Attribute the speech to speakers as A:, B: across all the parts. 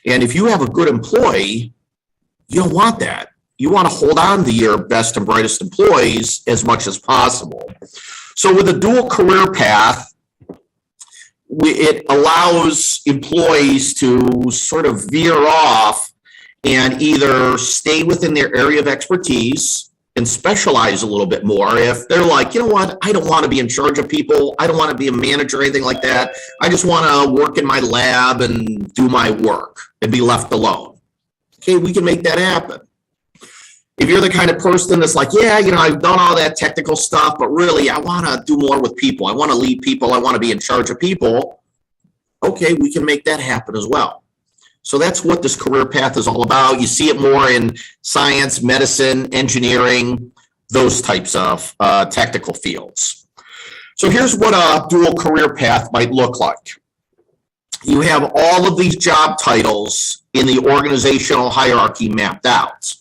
A: And if you have a good employee, you don't want that. You want to hold on to your best and brightest employees as much as possible. So with a dual career path, it allows employees to sort of veer off and either stay within their area of expertise and specialize a little bit more. If they're like, you know what, I don't want to be in charge of people. I don't want to be a manager or anything like that. I just want to work in my lab and do my work and be left alone. Okay, we can make that happen. If you're the kind of person that's like, yeah, you know, I've done all that technical stuff, but really I want to do more with people. I want to lead people. I want to be in charge of people. Okay, we can make that happen as well. So that's what this career path is all about. You see it more in science, medicine, engineering, those types of technical fields. So here's what a dual career path might look like. You have all of these job titles in the organizational hierarchy mapped out.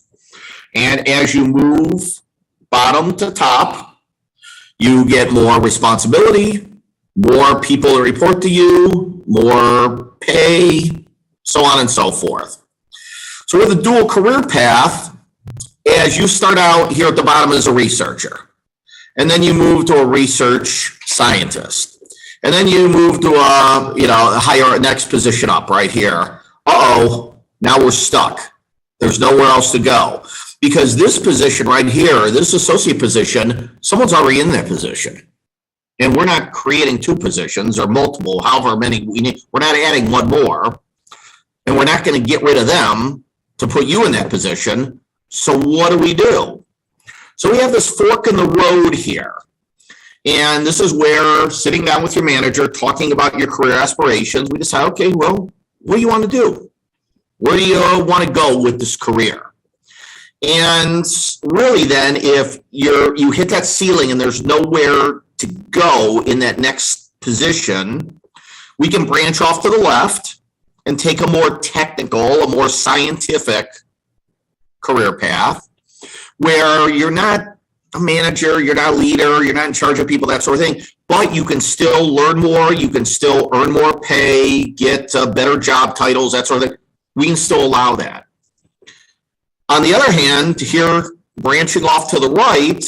A: And as you move bottom to top, you get more responsibility, more people to report to you, more pay, so on and so forth. So with a dual career path, as you start out here at the bottom as a researcher, and then you move to a research scientist, and then you move to a higher next position up right here. Now we're stuck. There's nowhere else to go. Because this position right here, this associate position, someone's already in that position. And we're not creating two positions or multiple, however many we need. We're not adding one more. And we're not going to get rid of them to put you in that position. So what do? So we have this fork in the road here. And this is where sitting down with your manager, talking about your career aspirations, we decide, okay, well, what do you want to do? Where do you want to go with this career? And really then, if you hit that ceiling and there's nowhere to go in that next position, we can branch off to the left and take a more technical, a more scientific career path where you're not a manager, you're not a leader, you're not in charge of people, that sort of thing, but you can still learn more, you can still earn more pay, get better job titles, that sort of thing. We can still allow that. On the other hand, here, branching off to the right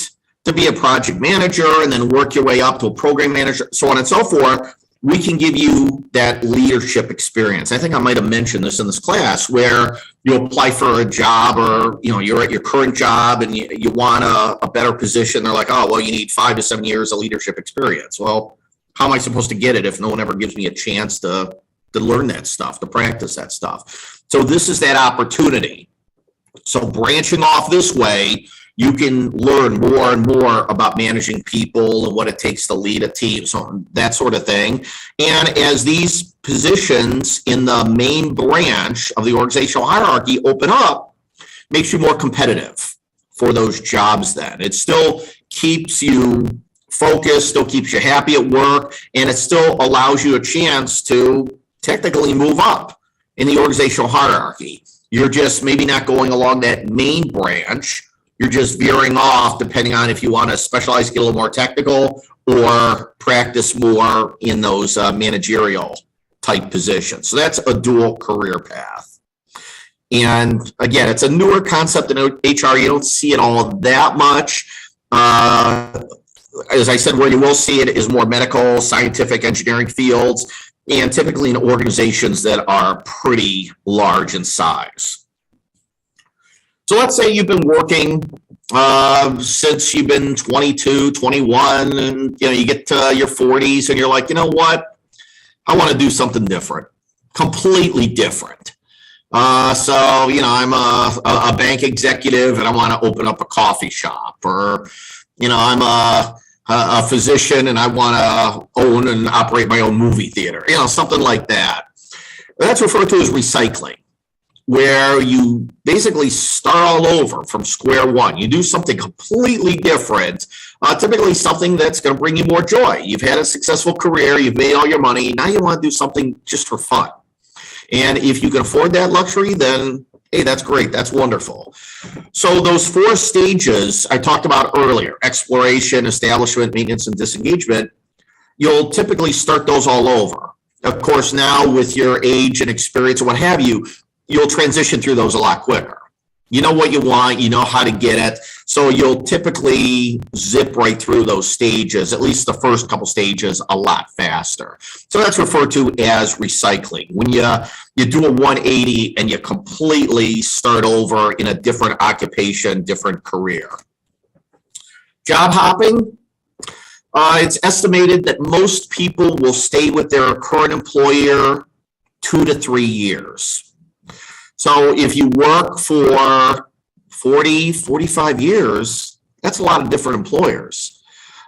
A: to be a project manager and then work your way up to a program manager, so on and so forth, we can give you that leadership experience. I think I might have mentioned this in this class where you apply for a job or, you're at your current job and you want a better position. They're like, oh, well, you need 5 to 7 years of leadership experience. Well, how am I supposed to get it if no one ever gives me a chance to learn that stuff, to practice that stuff? So this is that opportunity. So branching off this way, you can learn more and more about managing people and what it takes to lead a team, so that sort of thing. And as these positions in the main branch of the organizational hierarchy open up, makes you more competitive for those jobs then. It still keeps you focused, still keeps you happy at work, and it still allows you a chance to technically move up in the organizational hierarchy. You're just maybe not going along that main branch. You're just veering off depending on if you want to specialize, get a little more technical, or practice more in those managerial type positions. So that's a dual career path. And again, it's a newer concept in HR. You don't see it all that much. As I said, where you will see it is more medical, scientific, engineering fields, and typically in organizations that are pretty large in size. So let's say you've been working since you've been 22, 21, and you get to your 40s and you're like, you know what? I want to do something different, completely different. So I'm a bank executive and I want to open up a coffee shop, or, I'm a physician and I want to own and operate my own movie theater, something like that. That's referred to as recycling, where you basically start all over from square one. You do something completely different, typically something that's going to bring you more joy. You've had a successful career, you've made all your money, now you want to do something just for fun. And if you can afford that luxury, then hey, that's great, that's wonderful. So those 4 stages I talked about earlier, exploration, establishment, maintenance, and disengagement, you'll typically start those all over. Of course, now with your age and experience and what have you, you'll transition through those a lot quicker. You know what you want, you know how to get it, so you'll typically zip right through those stages, at least the first couple stages, a lot faster. So that's referred to as recycling. When you do a 180 and you completely start over in a different occupation, different career. Job hopping. It's estimated that most people will stay with their current employer 2 to 3 years. So if you work for 40, 45 years, that's a lot of different employers.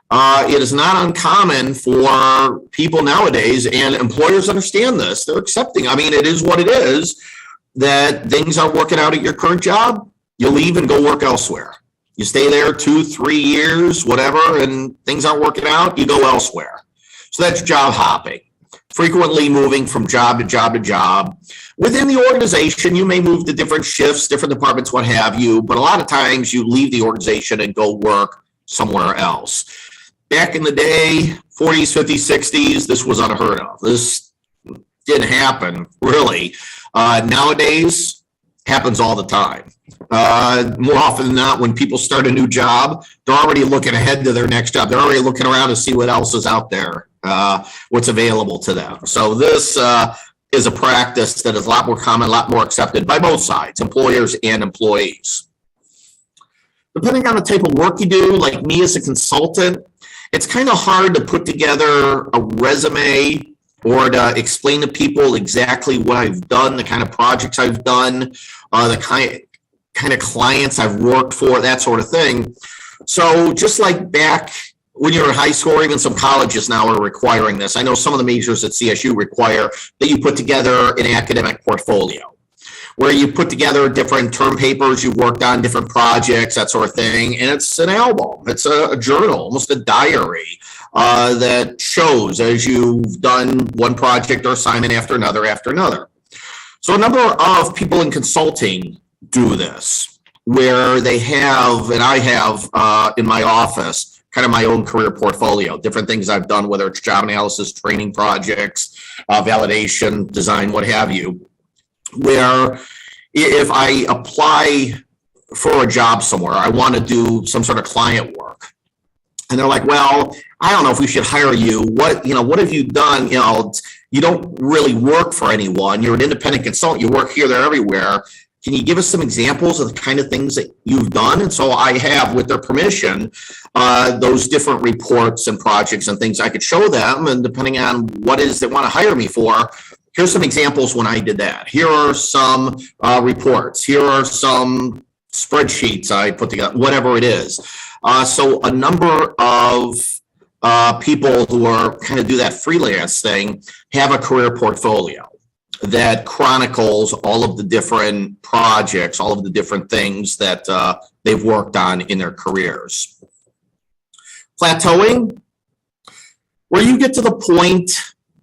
A: It is not uncommon for people nowadays, and employers understand this. They're accepting. I mean, it is what it is, that things aren't working out at your current job. You leave and go work elsewhere. You stay there 2, 3 years, whatever, and things aren't working out, you go elsewhere. So that's job hopping. Frequently moving from job to job to job. Within the organization, you may move to different shifts, different departments, what have you, but a lot of times you leave the organization and go work somewhere else. Back in the day, 40s, 50s, 60s, this was unheard of. This didn't happen, really. Nowadays, happens all the time. More often than not, when people start a new job, they're already looking ahead to their next job. They're already looking around to see what else is out there, what's available to them. So this is a practice that is a lot more common, a lot more accepted by both sides, employers and employees. Depending on the type of work you do, like me as a consultant, it's kind of hard to put together a resume or to explain to people exactly what I've done, the kind of projects I've done, the kind of clients I've worked for, that sort of thing. So just like back when you're in high school, or even some colleges now are requiring this. I know some of the majors at CSU require that you put together an academic portfolio where you put together different term papers you've worked on, different projects, that sort of thing. And it's an album. It's a journal, almost a diary that shows as you've done one project or assignment after another after another. So a number of people in consulting do this, where they have, and I have in my office, kind of my own career portfolio, different things I've done, whether it's job analysis, training projects, validation, design, what have you, where if I apply for a job somewhere, I want to do some sort of client work. And they're like, well, I don't know if we should hire you. What have you done? You don't really work for anyone. You're an independent consultant. You work here, there, everywhere. Can you give us some examples of the kind of things that you've done? And so I have, with their permission, those different reports and projects and things I could show them. And depending on what it is they want to hire me for, here's some examples when I did that. Here are some reports. Here are some spreadsheets I put together, whatever it is. So a number of people who are kind of do that freelance thing have a career portfolio that chronicles all of the different projects, all of the different things that they've worked on in their careers. Plateauing, where you get to the point,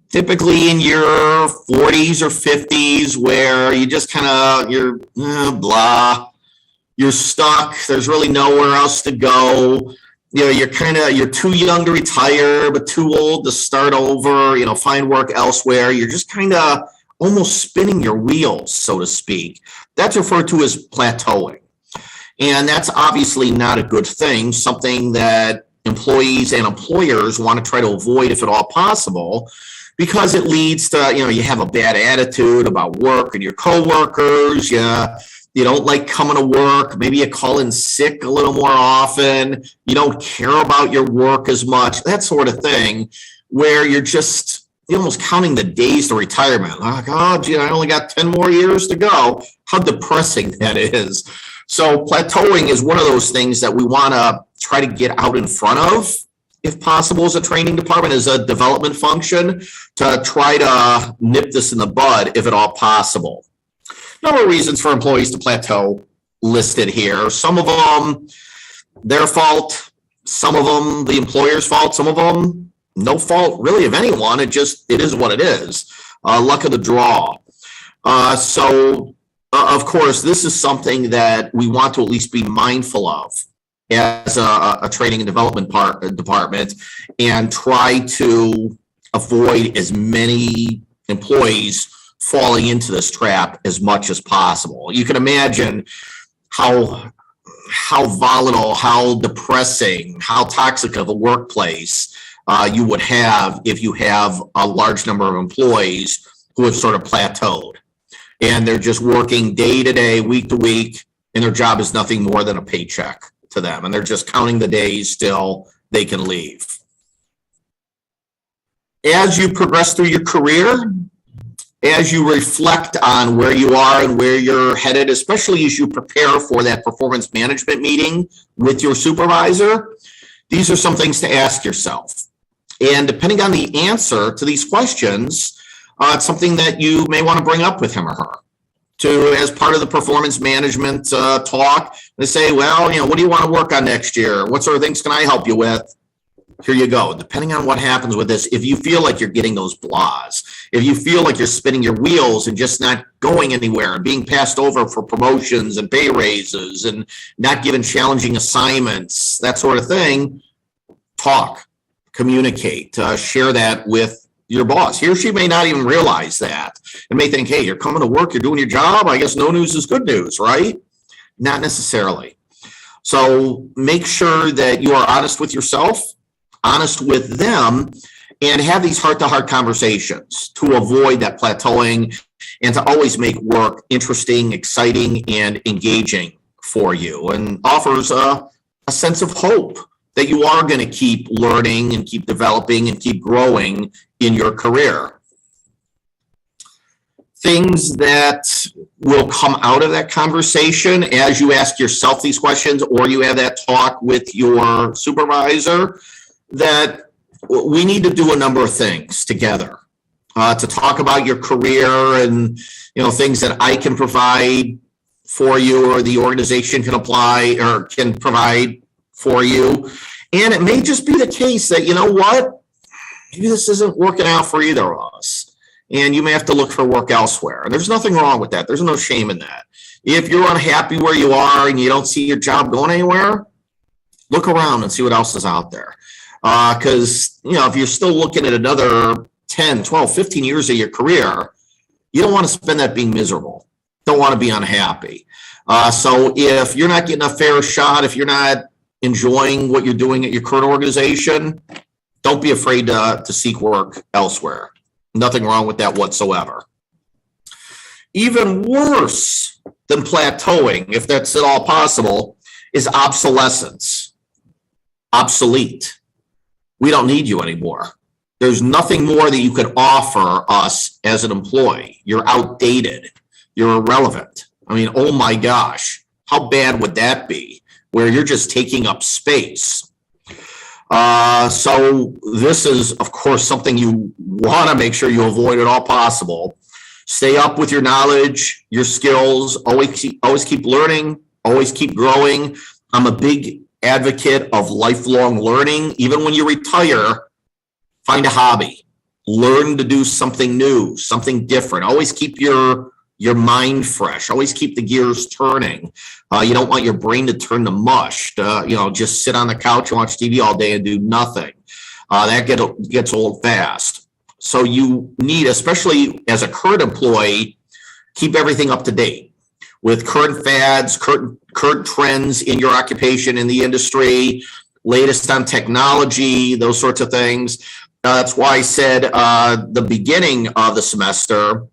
A: typically in your 40s or 50s, where you just kind of, you're stuck. There's really nowhere else to go. You're too young to retire, but too old to start over, find work elsewhere. You're just kind of almost spinning your wheels, so to speak. That's referred to as plateauing. And that's obviously not a good thing, something that employees and employers want to try to avoid if at all possible, because it leads to, you have a bad attitude about work and your coworkers. You don't like coming to work. Maybe you call in sick a little more often. You don't care about your work as much, that sort of thing, where you're almost counting the days to retirement. Oh, God, I only got 10 more years to go. How depressing that is. So plateauing is one of those things that we want to try to get out in front of, if possible, as a training department, as a development function, to try to nip this in the bud, if at all possible. Number of reasons for employees to plateau listed here. Some of them, their fault. Some of them, the employer's fault. Some of them, no fault really of anyone. It is what it is. Luck of the draw. So, of course, this is something that we want to at least be mindful of as a training and development department, and try to avoid as many employees falling into this trap as much as possible. You can imagine how volatile, how depressing, how toxic of a workplace you would have if you have a large number of employees who have sort of plateaued and they're just working day to day, week to week, and their job is nothing more than a paycheck to them. And they're just counting the days till they can leave. As you progress through your career, as you reflect on where you are and where you're headed, especially as you prepare for that performance management meeting with your supervisor, these are some things to ask yourself. And depending on the answer to these questions, it's something that you may want to bring up with him or her as part of the performance management talk. They say, well, what do you want to work on next year? What sort of things can I help you with? Here you go. Depending on what happens with this, if you feel like you're getting those blahs, if you feel like you're spinning your wheels and just not going anywhere and being passed over for promotions and pay raises and not given challenging assignments, that sort of thing, talk, communicate, share that with your boss. He or she may not even realize that and may think, hey, you're coming to work, you're doing your job. I guess no news is good news, right? Not necessarily. So make sure that you are honest with yourself, honest with them, and have these heart-to-heart conversations to avoid that plateauing and to always make work interesting, exciting, and engaging for you, and offers a sense of hope that you are going to keep learning and keep developing and keep growing in your career. Things that will come out of that conversation as you ask yourself these questions or you have that talk with your supervisor, that we need to do a number of things together to talk about your career and things that I can provide for you or the organization can apply or can provide for you. And it may just be the case that, maybe this isn't working out for either of us and you may have to look for work elsewhere. There's nothing wrong with that. There's no shame in that. If you're unhappy where you are and you don't see your job going anywhere, look around and see what else is out there. Because, if you're still looking at another 10, 12, 15 years of your career, you don't want to spend that being miserable. Don't want to be unhappy. So if you're not getting a fair shot, if you're not enjoying what you're doing at your current organization, don't be afraid to seek work elsewhere. Nothing wrong with that whatsoever. Even worse than plateauing, if that's at all possible, is obsolescence. Obsolete. We don't need you anymore. There's nothing more that you could offer us as an employee. You're outdated. You're irrelevant. I mean, oh my gosh, how bad would that be? Where you're just taking up space. So this is, of course, something you want to make sure you avoid at all possible. Stay up with your knowledge, your skills. Always keep learning. Always keep growing. I'm a big advocate of lifelong learning. Even when you retire, find a hobby. Learn to do something new, something different. Always keep your mind fresh. Always keep the gears turning. You don't want your brain to turn to mush. Just sit on the couch and watch TV all day and do nothing. That gets old fast. So you need, especially as a current employee, keep everything up to date with current fads, current trends in your occupation, in the industry, latest on technology, those sorts of things. That's why I said the beginning of the semester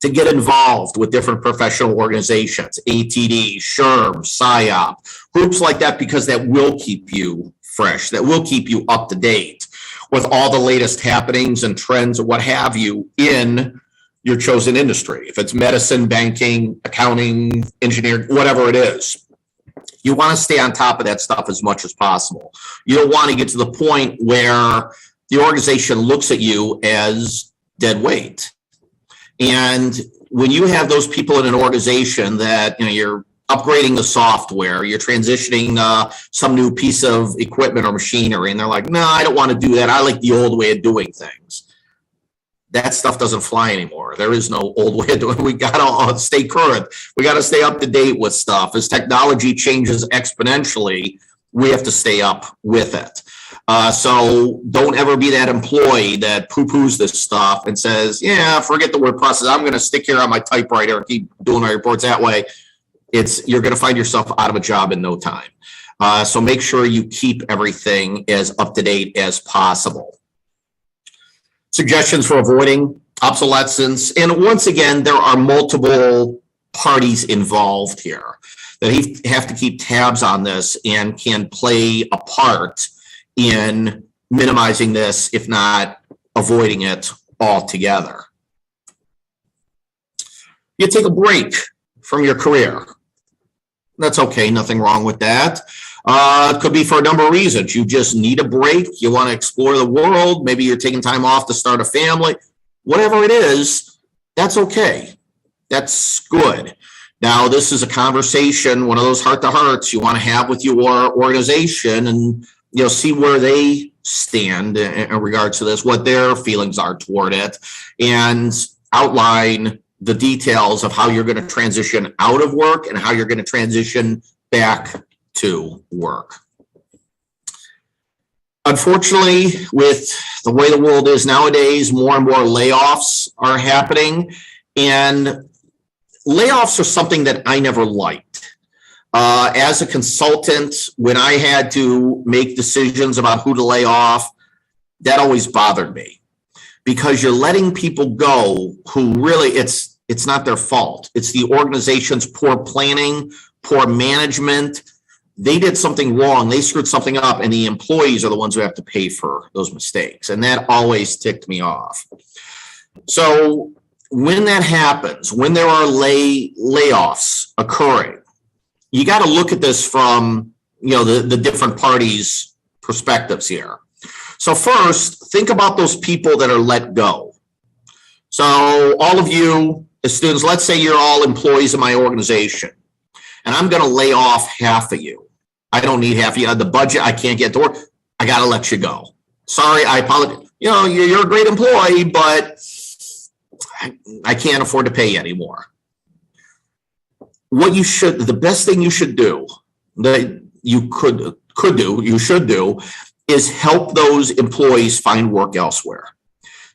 A: to get involved with different professional organizations, ATD, SHRM, PSYOP, groups like that, because that will keep you fresh, that will keep you up to date with all the latest happenings and trends or what have you in your chosen industry. If it's medicine, banking, accounting, engineering, whatever it is, you want to stay on top of that stuff as much as possible. You don't want to get to the point where the organization looks at you as dead weight. And when you have those people in an organization that, you're upgrading the software, you're transitioning some new piece of equipment or machinery, and they're like, no, I don't want to do that. I like the old way of doing things. That stuff doesn't fly anymore. There is no old way of doing it. We got to stay current. We got to stay up to date with stuff. As technology changes exponentially, we have to stay up with it. So don't ever be that employee that poo-poos this stuff and says, yeah, forget the word process. I'm going to stick here on my typewriter and keep doing my reports that way. You're going to find yourself out of a job in no time. So make sure you keep everything as up to date as possible. Suggestions for avoiding obsolescence. And once again, there are multiple parties involved here that have to keep tabs on this and can play a part in minimizing this, if not avoiding it altogether. You take a break from your career. That's okay, nothing wrong with that. It could be for a number of reasons. You just need a break. You want to explore the world. Maybe you're taking time off to start a family. Whatever it is, that's okay. That's good. Now, this is a conversation, one of those heart-to-hearts you want to have with your organization and see where they stand in regards to this, what their feelings are toward it, and outline the details of how you're going to transition out of work and how you're going to transition back to work. Unfortunately, with the way the world is nowadays, more and more layoffs are happening, and layoffs are something that I never liked. As a consultant, when I had to make decisions about who to lay off, that always bothered me because you're letting people go who really it's not their fault. It's the organization's poor planning, poor management. They did something wrong. They screwed something up, and the employees are the ones who have to pay for those mistakes. And that always ticked me off. So when that happens, when there are layoffs occurring, you got to look at this from, the different parties' perspectives here. So first, think about those people that are let go. So all of you as students, let's say you're all employees of my organization, and I'm going to lay off half of you. I don't need half of you. The budget, I can't get to work. I got to let you go. Sorry, I apologize. You're a great employee, but I can't afford to pay you anymore. The best thing you should do, that you should do, is help those employees find work elsewhere.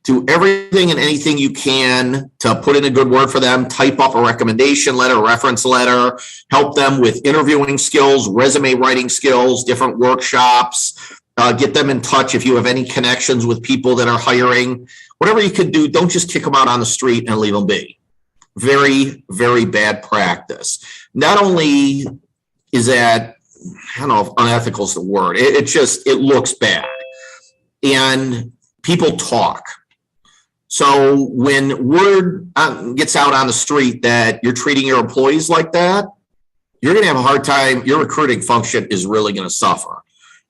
A: Do everything and anything you can to put in a good word for them, type up a recommendation letter, reference letter, help them with interviewing skills, resume writing skills, different workshops, get them in touch if you have any connections with people that are hiring. Whatever you can do, don't just kick them out on the street and leave them be. Very, very bad practice. Not only is that, I don't know if unethical is the word, it looks bad. And people talk. So when word gets out on the street that you're treating your employees like that, you're going to have a hard time. Your recruiting function is really going to suffer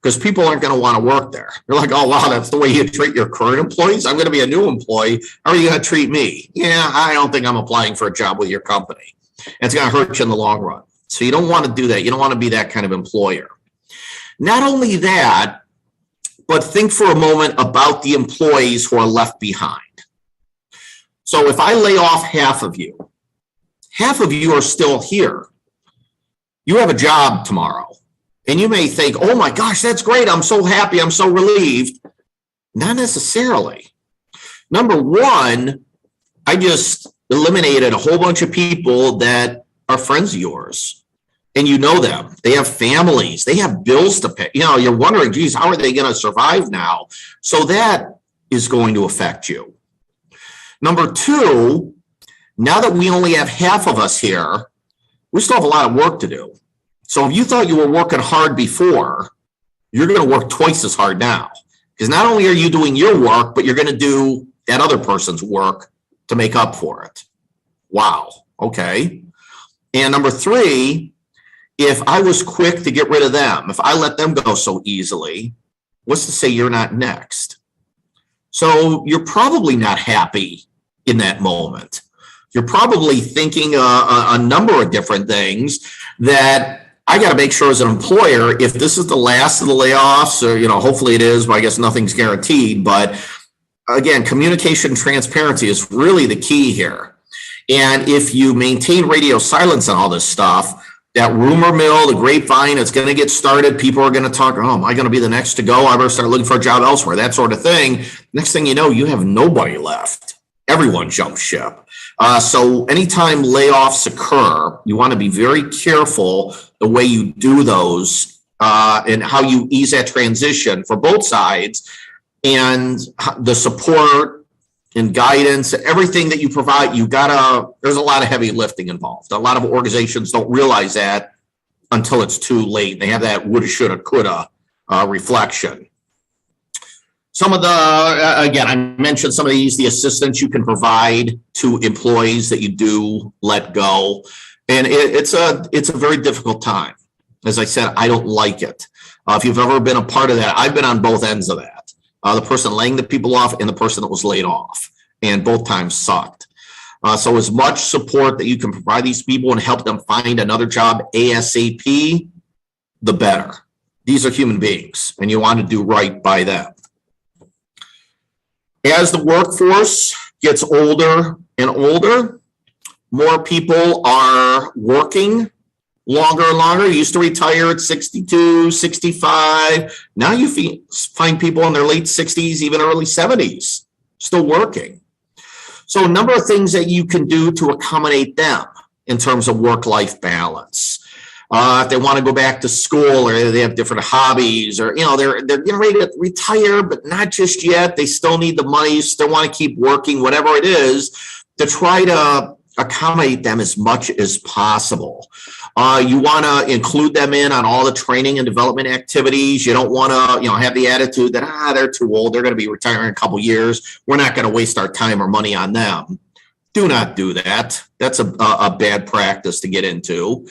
A: because people aren't going to want to work there. You're like, oh, wow, that's the way you treat your current employees? I'm going to be a new employee. How are you going to treat me? Yeah, I don't think I'm applying for a job with your company. It's going to hurt you in the long run. So you don't want to do that. You don't want to be that kind of employer. Not only that, but think for a moment about the employees who are left behind. So if I lay off half of you are still here. You have a job tomorrow. And you may think, oh my gosh, that's great. I'm so happy. I'm so relieved. Not necessarily. Number one, I just eliminated a whole bunch of people that are friends of yours. And you know them. They have families. They have bills to pay. You're wondering, geez, how are they going to survive now? So that is going to affect you. Number two, now that we only have half of us here, we still have a lot of work to do. So if you thought you were working hard before, you're going to work twice as hard now. Because not only are you doing your work, but you're going to do that other person's work to make up for it. Wow. Okay. And number three, if I was quick to get rid of them, if I let them go so easily, what's to say you're not next? So you're probably not happy in that moment. You're probably thinking a number of different things that I got to make sure as an employer, if this is the last of the layoffs, or, hopefully it is, but I guess nothing's guaranteed. But again, communication transparency is really the key here. And if you maintain radio silence on all this stuff, that rumor mill, the grapevine, it's going to get started. People are going to talk, oh, am I going to be the next to go? I better start looking for a job elsewhere, that sort of thing. Next thing you know, you have nobody left. Everyone jumps ship. So anytime layoffs occur, you want to be very careful the way you do those and how you ease that transition for both sides, and the support and guidance, everything that you provide. There's a lot of heavy lifting involved. A lot of organizations don't realize that until it's too late. They have that woulda, shoulda, coulda reflection. Some of again, I mentioned some of these, the assistance you can provide to employees that you do let go. And it's a very difficult time. As I said, I don't like it. If you've ever been a part of that, I've been on both ends of that. The person laying the people off and the person that was laid off. And both times sucked. So as much support that you can provide these people and help them find another job ASAP, the better. These are human beings, and you want to do right by them. As the workforce gets older and older, more people are working longer and longer. You used to retire at 62, 65. Now you find people in their late 60s, even early 70s, still working. So a number of things that you can do to accommodate them in terms of work-life balance. If they want to go back to school, or they have different hobbies, or they're getting ready to retire, but not just yet. They still need the money, still want to keep working, whatever it is, to try to accommodate them as much as possible. You want to include them in on all the training and development activities. You don't want to, have the attitude that they're too old, they're going to be retiring in a couple years, we're not going to waste our time or money on them. Do not do that. That's a bad practice to get into.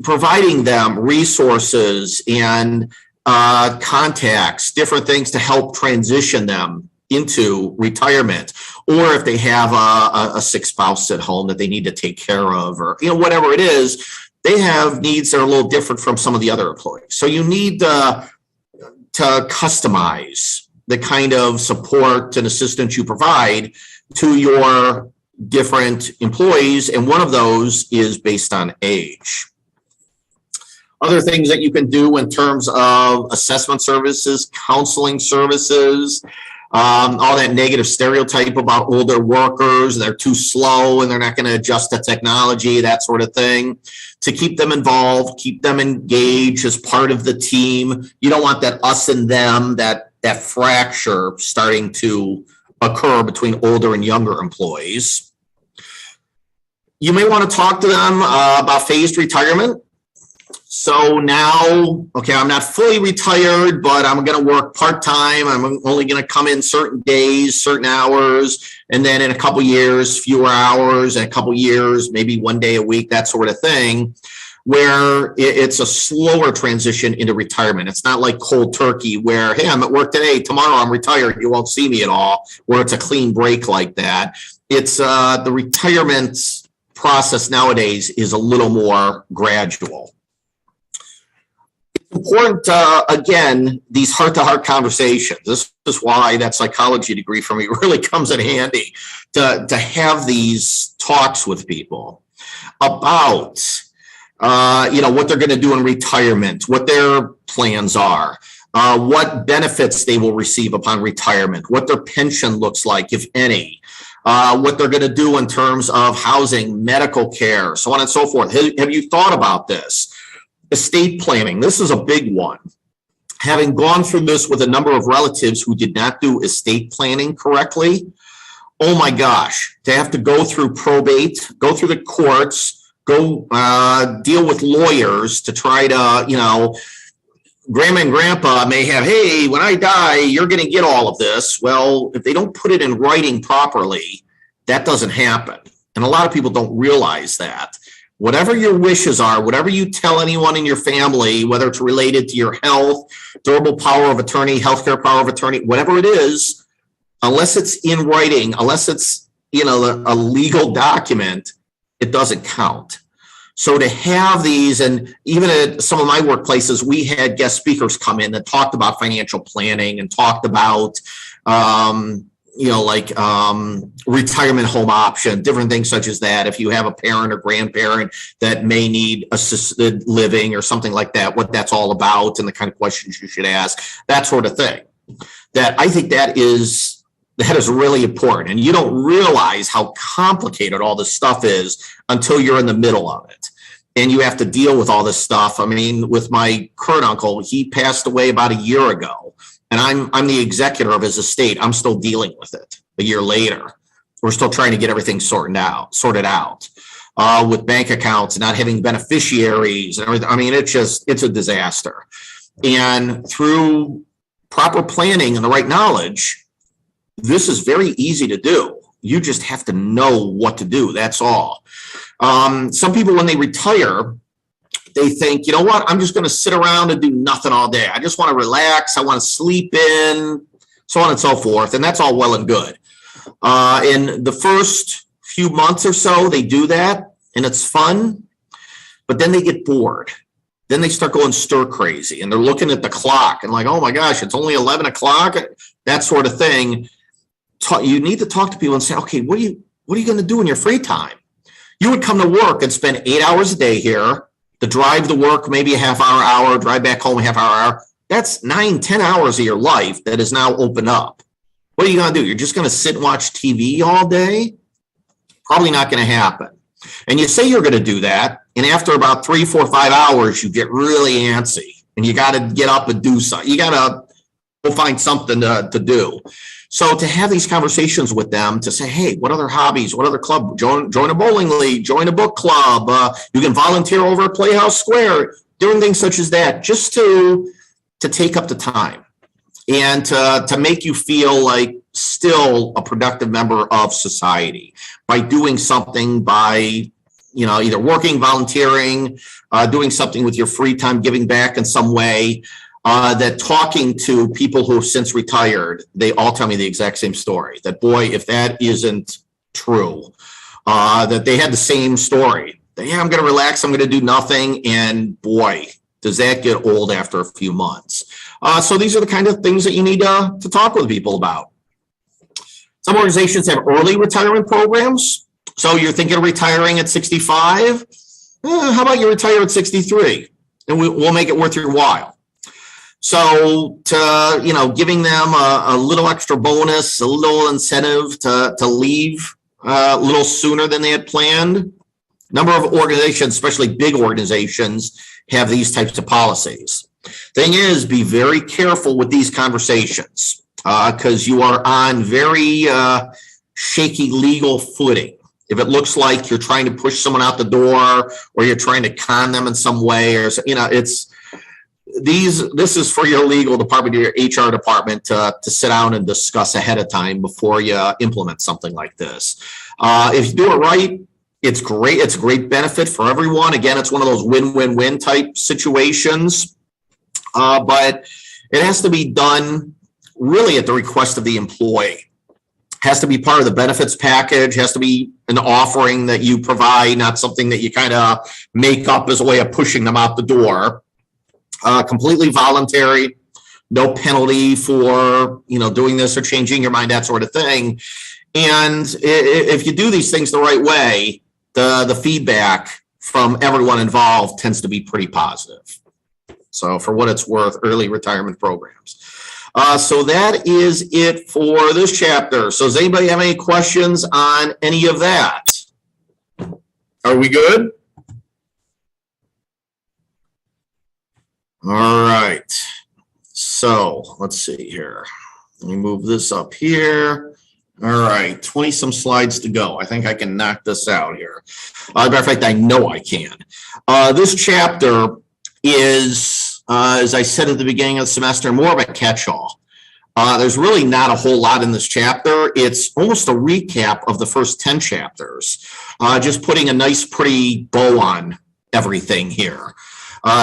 A: Providing them resources and contacts, different things to help transition them into retirement, or if they have a sick spouse at home that they need to take care of, or whatever it is, they have needs that are a little different from some of the other employees. So you need to customize the kind of support and assistance you provide to your different employees, and one of those is based on age. Other things that you can do in terms of assessment services, counseling services, all that negative stereotype about older workers, they're too slow and they're not going to adjust to technology, that sort of thing. To keep them involved, keep them engaged as part of the team. You don't want that us and them, that fracture starting to occur between older and younger employees. You may want to talk to them about phased retirement. So now, okay, I'm not fully retired, but I'm going to work part-time. I'm only going to come in certain days, certain hours, and then in a couple years, fewer hours, and a couple years, maybe one day a week, that sort of thing, where it's a slower transition into retirement. It's not like cold turkey where, hey, I'm at work today, tomorrow I'm retired, you won't see me at all, where it's a clean break like that. It's the retirement process nowadays is a little more gradual. It's important, again, these heart-to-heart conversations. This is why that psychology degree for me really comes in handy, to have these talks with people about what they're going to do in retirement, what their plans are, what benefits they will receive upon retirement, what their pension looks like, if any, what they're going to do in terms of housing, medical care, so on and so forth. Have you thought about this? Estate planning, this is a big one. Having gone through this with a number of relatives who did not do estate planning correctly, oh my gosh, to have to go through probate, go through the courts, go deal with lawyers to try to, grandma and grandpa may have, hey, when I die, you're going to get all of this. Well, if they don't put it in writing properly, that doesn't happen. And a lot of people don't realize that. Whatever your wishes are, whatever you tell anyone in your family, whether it's related to your health, durable power of attorney, healthcare power of attorney, whatever it is, unless it's in writing, unless it's, a legal document, it doesn't count. So to have these, and even at some of my workplaces, we had guest speakers come in that talked about financial planning and talked about, like retirement home option, different things such as that. If you have a parent or grandparent that may need assisted living or something like that, what that's all about and the kind of questions you should ask, that sort of thing. That I think that is really important. And you don't realize how complicated all this stuff is until you're in the middle of it. And you have to deal with all this stuff. I mean, with my current uncle, he passed away about a year ago. And I'm the executor of his estate. I'm still dealing with it a year later. We're still trying to get everything sorted out with bank accounts and not having beneficiaries and everything. I mean, it's a disaster. And through proper planning and the right knowledge, this is very easy to do. You just have to know what to do. That's all. Some people, when they retire, they think, you know what, I'm just going to sit around and do nothing all day. I just want to relax. I want to sleep in, so on and so forth. And that's all well and good. In the first few months or so, they do that and it's fun, but then they get bored. Then they start going stir crazy and they're looking at the clock and like, oh my gosh, it's only 11 o'clock, that sort of thing. You need to talk to people and say, okay, what are you going to do in your free time? You would come to work and spend 8 hours a day here, to drive to work, maybe a half hour, drive back home a half hour. That's 9-10 hours of your life that is now opened up. What are you going to do? You're just going to sit and watch TV all day? Probably not going to happen. And you say you're going to do that, and after about 3, 4, 5 hours, you get really antsy, and you got to get up and do something. You got to go find something to do. So to have these conversations with them, to say, hey, what other hobbies, what other club, join a bowling league, join a book club, you can volunteer over at Playhouse Square, doing things such as that, just to take up the time and to make you feel like still a productive member of society by doing something, by either working, volunteering, doing something with your free time, giving back in some way. That talking to people who have since retired, they all tell me the exact same story. That, boy, if that isn't true, that they had the same story. That, yeah, I'm going to relax, I'm going to do nothing. And boy, does that get old after a few months. So these are the kind of things that you need to talk with people about. Some organizations have early retirement programs. So you're thinking of retiring at 65? How about you retire at 63? And we'll make it worth your while. So giving them a little extra bonus, a little incentive to leave a little sooner than they had planned. Number of organizations, especially big organizations, have these types of policies. Thing is, be very careful with these conversations because you are on very shaky legal footing. If it looks like you're trying to push someone out the door or you're trying to con them in some way, or this is for your legal department, your HR department to sit down and discuss ahead of time before you implement something like this. If you do it right, it's great. It's a great benefit for everyone. Again, it's one of those win-win-win type situations, but it has to be done really at the request of the employee. Has to be part of the benefits package, has to be an offering that you provide, not something that you kind of make up as a way of pushing them out the door. Completely voluntary, no penalty for doing this or changing your mind, that sort of thing. And if you do these things the right way, the feedback from everyone involved tends to be pretty positive. So for what it's worth, early retirement programs. So that is it for this chapter. So does anybody have any questions on any of that? Are we good? All right, so let's see here. Let me move this up here. All right, 20 some slides to go. I think I can knock this out here. Matter of fact, I know I can. This chapter is, as I said at the beginning of the semester, more of a catch-all. There's really not a whole lot in this chapter. It's almost a recap of the first 10 chapters, just putting a nice, pretty bow on everything here.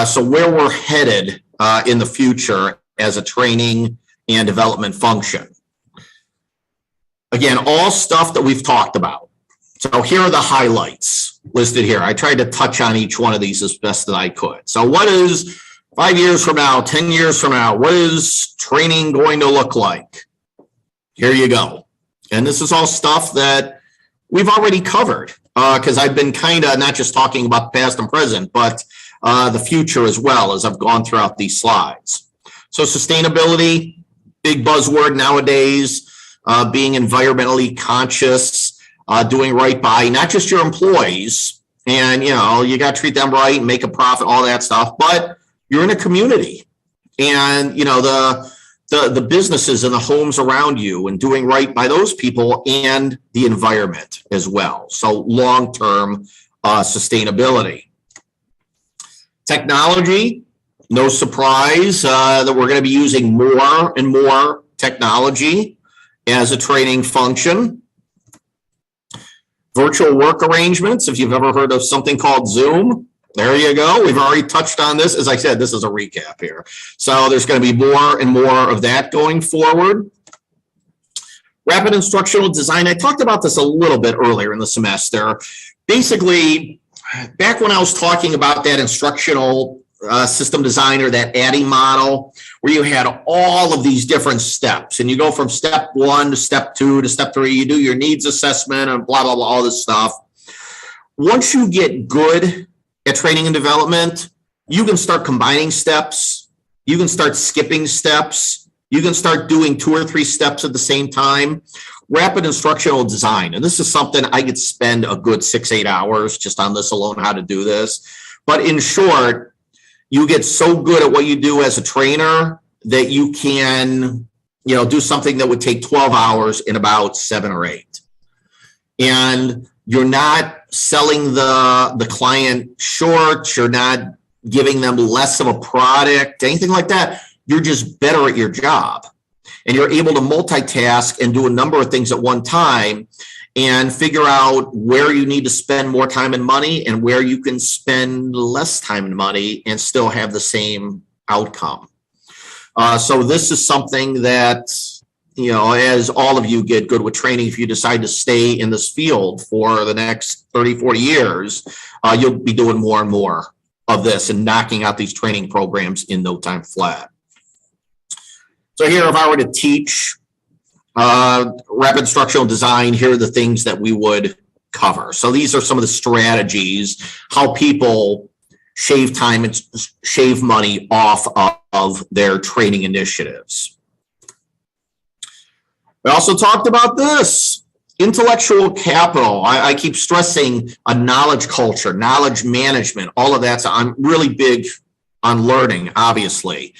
A: So where we're headed in the future as a training and development function. Again, all stuff that we've talked about. So here are the highlights listed here. I tried to touch on each one of these as best that I could. So what is 5 years from now, 10 years from now, what is training going to look like? Here you go. And this is all stuff that we've already covered, because I've been kind of not just talking about the past and present, but the future as well as I've gone throughout these slides. So sustainability, big buzzword nowadays, being environmentally conscious, doing right by not just your employees, and you got to treat them right and make a profit, all that stuff, but you're in a community, and the businesses and the homes around you, and doing right by those people and the environment as well. So long-term sustainability. Technology, no surprise that we're going to be using more and more technology as a training function. Virtual work arrangements, if you've ever heard of something called Zoom, there you go. We've already touched on this. As I said, this is a recap here. So there's going to be more and more of that going forward. Rapid instructional design. I talked about this a little bit earlier in the semester. Basically, back when I was talking about that instructional system design, or that ADDIE model, where you had all of these different steps, and you go from step 1 to step 2 to step 3, you do your needs assessment and blah, blah, blah, all this stuff. Once you get good at training and development, you can start combining steps, you can start skipping steps, you can start doing 2 or 3 steps at the same time. Rapid instructional design, and this is something I could spend a good 6-8 hours just on this alone, how to do this. But in short, you get so good at what you do as a trainer that you can, do something that would take 12 hours in about 7 or 8. And you're not selling the client short. You're not giving them less of a product, anything like that. You're just better at your job. And you're able to multitask and do a number of things at one time, and figure out where you need to spend more time and money and where you can spend less time and money and still have the same outcome. So this is something that, as all of you get good with training, if you decide to stay in this field for the next 30, 40 years, you'll be doing more and more of this and knocking out these training programs in no time flat. So here, if I were to teach rapid instructional design, here are the things that we would cover. So these are some of the strategies, how people shave time and shave money off of their training initiatives. We also talked about this, intellectual capital. I keep stressing a knowledge culture, knowledge management, all of that. So I'm really big on learning, obviously.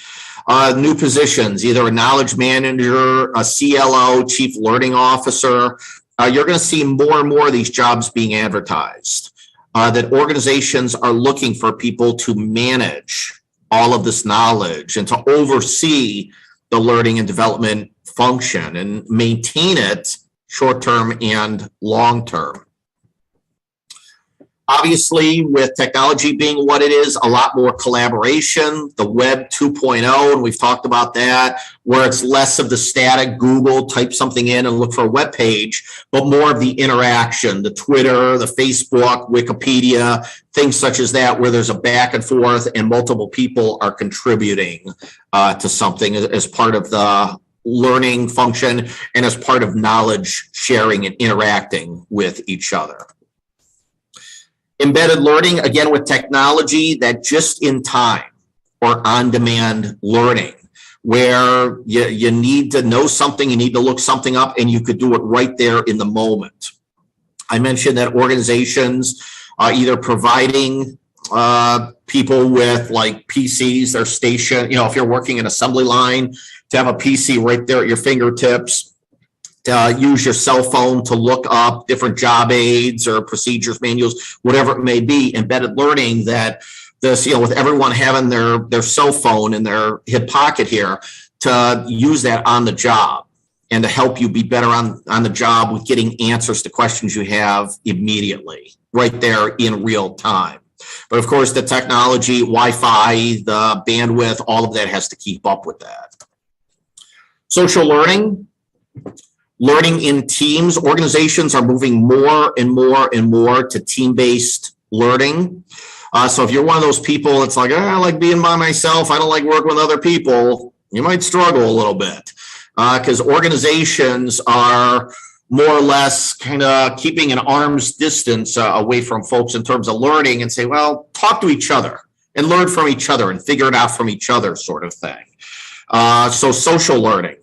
A: New positions, either a knowledge manager, a CLO, chief learning officer. You're going to see more and more of these jobs being advertised, that organizations are looking for people to manage all of this knowledge and to oversee the learning and development function and maintain it short-term and long-term. Obviously, with technology being what it is, a lot more collaboration, the web 2.0, and we've talked about that, where it's less of the static Google, type something in and look for a web page, but more of the interaction, the Twitter, the Facebook, Wikipedia, things such as that, where there's a back and forth and multiple people are contributing to something as part of the learning function and as part of knowledge sharing and interacting with each other. Embedded learning, again, with technology, that just in time or on-demand learning, where you need to know something, you need to look something up, and you could do it right there in the moment. I mentioned that organizations are either providing people with like PCs, their station, if you're working an assembly line, to have a PC right there at your fingertips, to use your cell phone to look up different job aids or procedures manuals, whatever it may be. Embedded learning, that this, with everyone having their cell phone in their hip pocket here, to use that on the job and to help you be better on the job with getting answers to questions you have immediately, right there in real time. But of course, the technology, Wi-Fi, the bandwidth, all of that has to keep up with that. Social learning. Learning in teams. Organizations are moving more and more and more to team-based learning. So if you're one of those people, it's like, I like being by myself, I don't like working with other people, you might struggle a little bit, because organizations are more or less kind of keeping an arm's distance away from folks in terms of learning and say, well, talk to each other and learn from each other and figure it out from each other sort of thing. So social learning.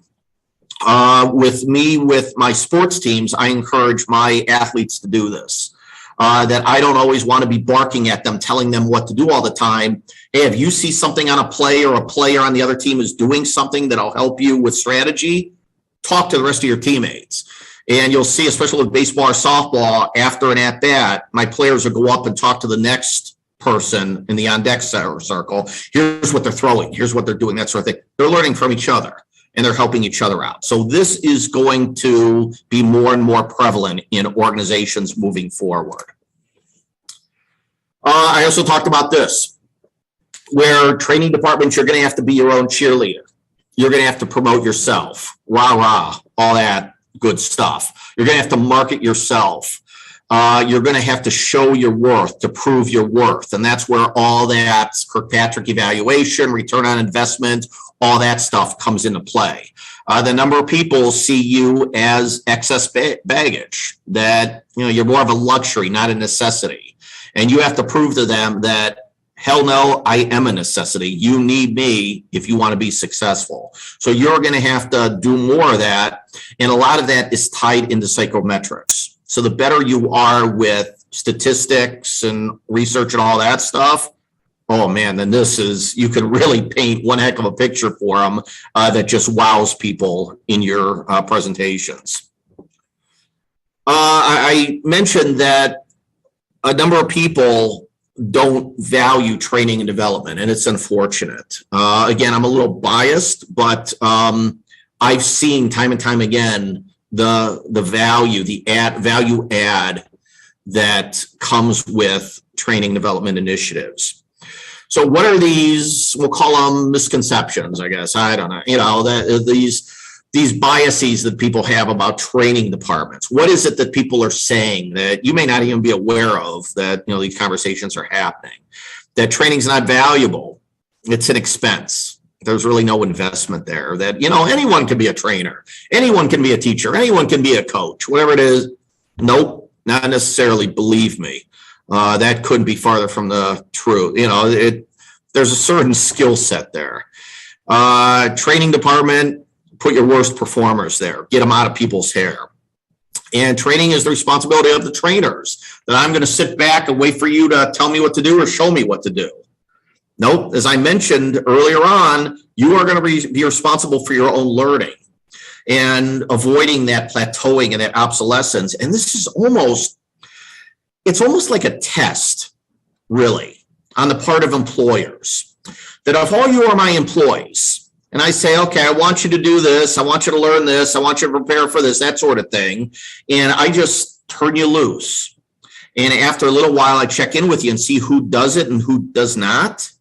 A: With my sports teams, I encourage my athletes to do this. That I don't always want to be barking at them, telling them what to do all the time. Hey, if you see something on a play or a player on the other team is doing something that'll help you with strategy, talk to the rest of your teammates. And you'll see, especially with baseball or softball, after an at-bat, my players will go up and talk to the next person in the on-deck circle. Here's what they're throwing. Here's what they're doing, that sort of thing. They're learning from each other, and they're helping each other out. So this is going to be more and more prevalent in organizations moving forward. I also talked about this, where training departments, you're going to have to be your own cheerleader. You're going to have to promote yourself, rah, all that good stuff. You're going to have to market yourself. You're going to have to show your worth, to prove your worth. And that's where all that Kirkpatrick evaluation, return on investment, all that stuff comes into play. The number of people see you as excess baggage, that you're more of a luxury, not a necessity. And you have to prove to them that, hell no, I am a necessity. You need me if you want to be successful. So you're going to have to do more of that. And a lot of that is tied into psychometrics. So the better you are with statistics and research and all that stuff, oh man, then you can really paint one heck of a picture for them that just wows people in your presentations. I mentioned that a number of people don't value training and development, and it's unfortunate. Again, I'm a little biased, but I've seen time and time again the value, value add that comes with training development initiatives. So what are these, we'll call them misconceptions, I guess, I don't know, that these biases that people have about training departments? What is it that people are saying that you may not even be aware of, that these conversations are happening? That training's not valuable, it's an expense. There's really no investment there. That anyone can be a trainer, anyone can be a teacher, anyone can be a coach, whatever it is. Nope, not necessarily. Believe me, that couldn't be farther from the truth. There's a certain skill set there. Training department, put your worst performers there, get them out of people's hair. And training is the responsibility of the trainers, that I'm going to sit back and wait for you to tell me what to do or show me what to do. Nope. As I mentioned earlier on, you are going to be responsible for your own learning and avoiding that plateauing and that obsolescence. And this is it's almost like a test, really, on the part of employers, that if all you are my employees, and I say, okay, I want you to do this, I want you to learn this, I want you to prepare for this, that sort of thing, and I just turn you loose. And after a little while, I check in with you and see who does it and who does not.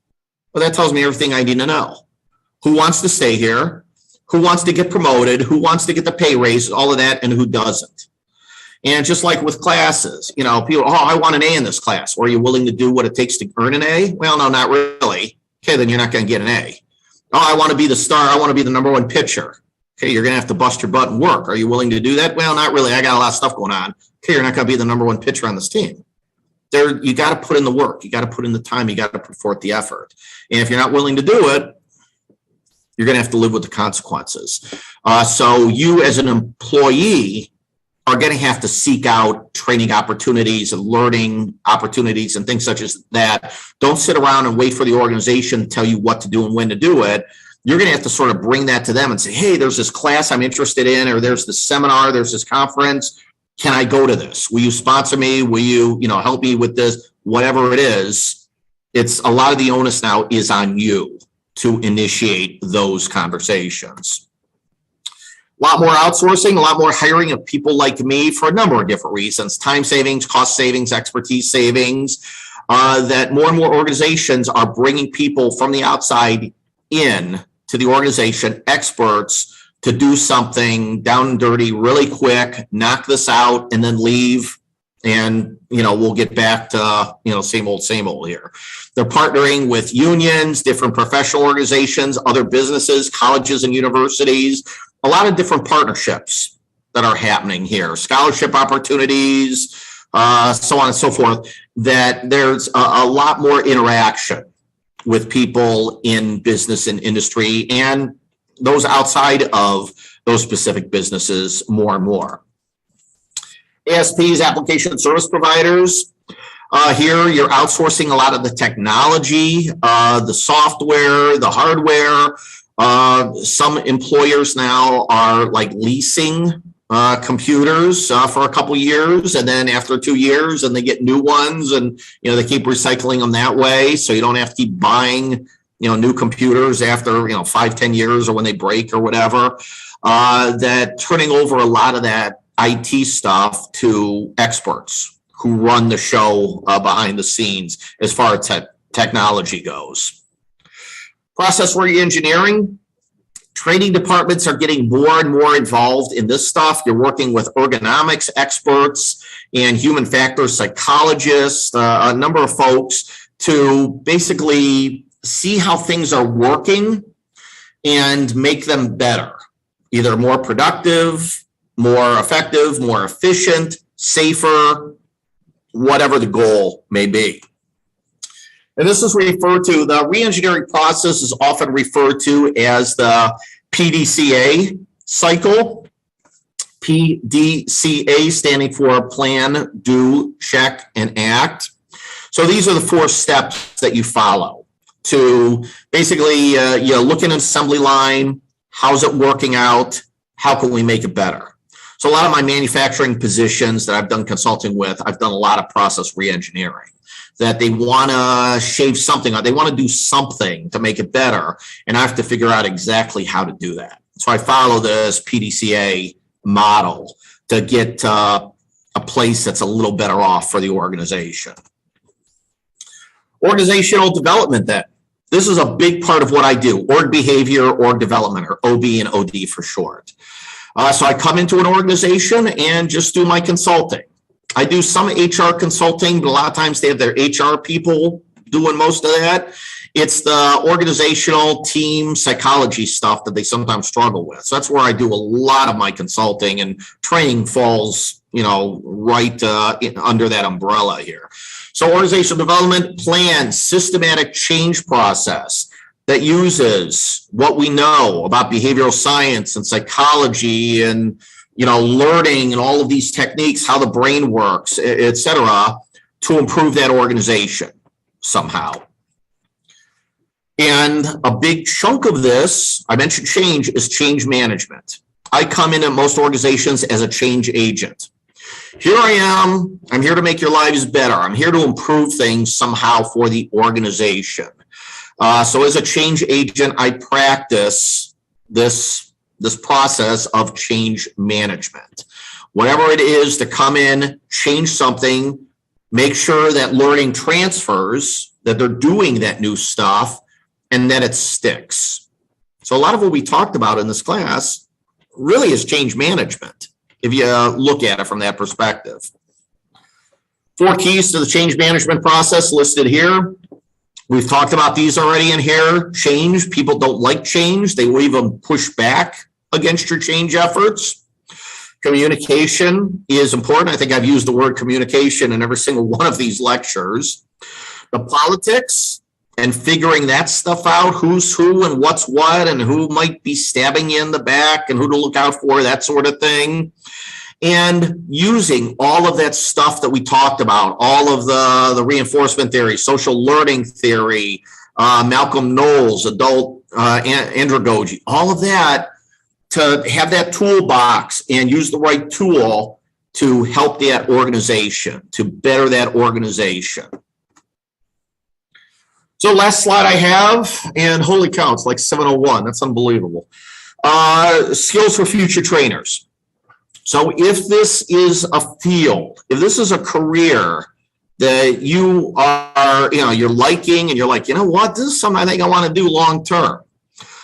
A: Well, that tells me everything I need to know. Who wants to stay here? Who wants to get promoted? Who wants to get the pay raise? All of that, and who doesn't. And just like with classes, people, I want an A in this class. Or are you willing to do what it takes to earn an A? Well, no, not really. Okay, then you're not going to get an A. I want to be the star. I want to be the number one pitcher. Okay, you're going to have to bust your butt and work. Are you willing to do that? Well, not really. I got a lot of stuff going on. Okay, you're not going to be the number one pitcher on this team. You got to put in the work. You got to put in the time. You got to put forth the effort. And if you're not willing to do it, you're going to have to live with the consequences. So you as an employee are going to have to seek out training opportunities and learning opportunities and things such as that. Don't sit around and wait for the organization to tell you what to do and when to do it. You're going to have to sort of bring that to them and say, hey, there's this class I'm interested in, or there's this seminar, there's this conference. Can I go to this? Will you sponsor me? Will you, help me with this? Whatever it is, it's a lot of the onus now is on you to initiate those conversations. A lot more outsourcing, a lot more hiring of people like me for a number of different reasons: time savings, cost savings, expertise savings, that more and more organizations are bringing people from the outside in to the organization, experts, to do something down and dirty really quick, knock this out, and then leave. And, we'll get back to, same old here. They're partnering with unions, different professional organizations, other businesses, colleges and universities, a lot of different partnerships that are happening here, scholarship opportunities, so on and so forth, that there's a lot more interaction with people in business and industry and those outside of those specific businesses more and more. ASPs, application service providers. Here, you're outsourcing a lot of the technology, the software, the hardware. Some employers now are like leasing computers for a couple years, and then after 2 years, and they get new ones, and they keep recycling them that way. So you don't have to keep buying new computers after 5-10 years or when they break or whatever. That turning over a lot of that IT stuff to experts who run the show behind the scenes as far as technology goes. Process re-engineering. Training departments are getting more and more involved in this stuff. You're working with ergonomics experts and human factors psychologists, a number of folks, to basically see how things are working and make them better, either more productive, more effective, more efficient, safer, whatever the goal may be. And this is referred to, the re-engineering process is often referred to as the PDCA cycle. PDCA standing for plan, do, check, and act. So these are the 4 steps that you follow to basically look at an assembly line. How's it working out? How can we make it better? So a lot of my manufacturing positions that I've done consulting with, I've done a lot of process re-engineering, that they want to shave something out. They want to do something to make it better. And I have to figure out exactly how to do that. So I follow this PDCA model to get a place that's a little better off for the organization. Organizational development then. This is a big part of what I do, org behavior, org development, or OB and OD for short. So I come into an organization and just do my consulting. I do some HR consulting, but a lot of times they have their HR people doing most of that. It's the organizational team psychology stuff that they sometimes struggle with. So that's where I do a lot of my consulting, and training falls, right under that umbrella here. So organizational development plan, systematic change process that uses what we know about behavioral science and psychology and learning and all of these techniques, how the brain works, et cetera, to improve that organization somehow. And a big chunk of this, I mentioned change, is change management. I come in at most organizations as a change agent. Here I am. I'm here to make your lives better. I'm here to improve things somehow for the organization. So as a change agent, I practice this process of change management. Whatever it is to come in, change something, make sure that learning transfers, that they're doing that new stuff, and that it sticks. So a lot of what we talked about in this class really is change management, if you look at it from that perspective. 4 keys to the change management process listed here. We've talked about these already in here. Change, people don't like change. They will even push back against your change efforts. Communication is important. I think I've used the word communication in every single one of these lectures. The politics and figuring that stuff out, who's who and what's what, and who might be stabbing you in the back and who to look out for, that sort of thing. And using all of that stuff that we talked about, all of the reinforcement theory, social learning theory, Malcolm Knowles, adult andragogy, all of that, to have that toolbox and use the right tool to help that organization, to better that organization. So last slide I have, and holy cow, it's like 7:01. That's unbelievable. Skills for future trainers. So if this is a field, if this is a career that you are, you're liking, and you're like, what, this is something I think I want to do long term.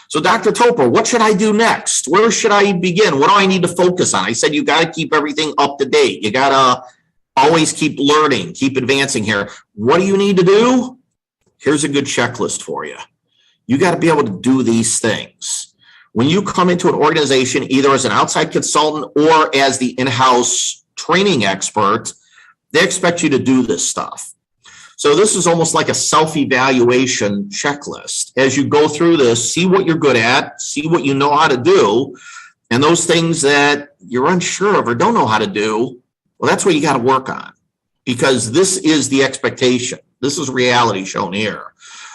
A: So Dr. Topper, what should I do next? Where should I begin? What do I need to focus on? I said, you got to keep everything up to date. You got to always keep learning, keep advancing here. What do you need to do? Here's a good checklist for you. You got to be able to do these things. when you come into an organization, either as an outside consultant or as the in-house training expert, they expect you to do this stuff. So this is almost like a self-evaluation checklist. As you go through this, see what you're good at, see what you know how to do, and those things that you're unsure of or don't know how to do, well, that's what you got to work on, because this is the expectation. This is reality shown here,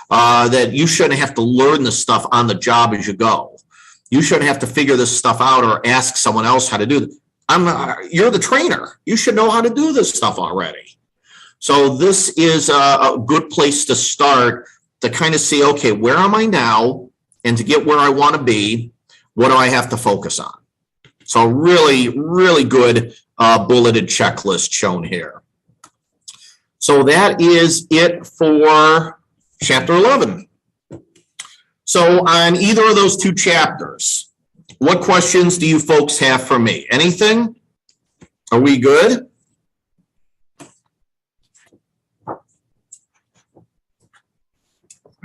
A: that you shouldn't have to learn this stuff on the job as you go. You shouldn't have to figure this stuff out or ask someone else how to do it. You're the trainer. You should know how to do this stuff already. So this is a good place to start to kind of see, okay, where am I now? And to get where I want to be, what do I have to focus on? So really, really good bulleted checklist shown here. So that is it for chapter 11. So on either of those two chapters, what questions do you folks have for me? Anything? Are we good?